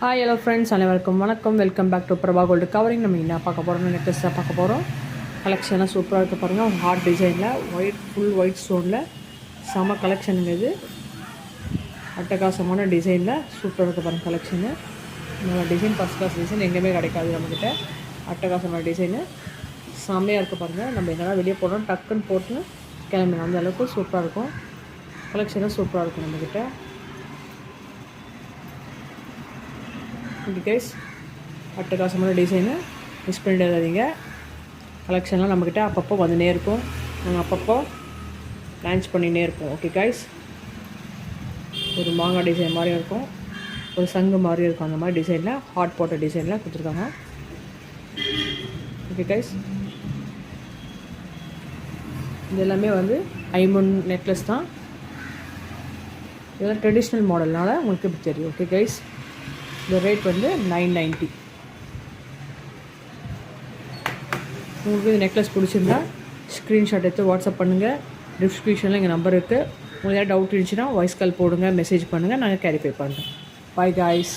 Hi hello friends, அனைவருக்கும் வணக்கம். Welcome back to Prabha gold covering. நம்ம என்ன பார்க்க போகிறோம், நெக்லஸ் தான் பார்க்க போகிறோம். கலெக்ஷனாக சூப்பராக இருக்க பாருங்கள். ஒரு ஹார்ட் டிசைனில் ஃபுல் ஒயிட் ஸ்டோனில் செம கலெக்ஷனுங்க. இது அட்டகாசமான டிசைனில் சூப்பராக இருக்க பாருங்கள் கலெக்ஷனு. நம்ம டிசைன் ஃபஸ்ட் கிளாஸ் டிசைன் எங்கேயுமே கிடைக்காது நம்மக்கிட்ட. அட்டகாசமான டிசைனு செம்மையாக இருக்க பாருங்கள். நம்ம என்னென்னா வெளியே போடுறோம், டக்குன்னு போட்டு கிளம்பி அந்த அளவுக்கு சூப்பராக இருக்கும். கலெக்ஷனாக சூப்பராக இருக்கும் நம்மக்கிட்ட. ஓகே கைஸ், அட்டகாசமான டிசைனு மிஸ் பண்ணிடாதீங்க. கலெக்ஷன்லாம் நம்மக்கிட்ட அப்பப்போ வந்துனே இருக்கும். நாங்கள் அப்பப்போ லான்ச் பண்ணினே இருப்போம். ஓகே கைஸ், ஒரு மாங்காய் டிசைன் மாதிரியும் இருக்கும், ஒரு சங்கு மாதிரியும் இருக்கும். அந்த மாதிரி டிசைனில் ஹாட் போட்ட டிசைனில் கொடுத்துருக்காங்க. ஓகே கைஸ், இது எல்லாமே ஐமன் நெக்லஸ் தான். இதெல்லாம் ட்ரெடிஷ்னல் மாடல்னால உங்களுக்கு இப்படி தெரியும். ஓகே கைஸ், இந்த ரேட் 990. உங்களுக்கு இந்த நெக்லஸ் பிடிச்சிருந்தா ஸ்க்ரீன்ஷாட் எடுத்து வாட்ஸ்அப் பண்ணுங்கள். டிஸ்கிரிப்ஷனில் எங்கள் நம்பர் இருக்குது. உங்களுக்கு ஏதாவது டவுட் இருந்துச்சுன்னா வாய்ஸ் கால் போடுங்க, மெசேஜ் பண்ணுங்கள், நாங்கள் கேரிஃபை பண்ணுறோம். Bye guys.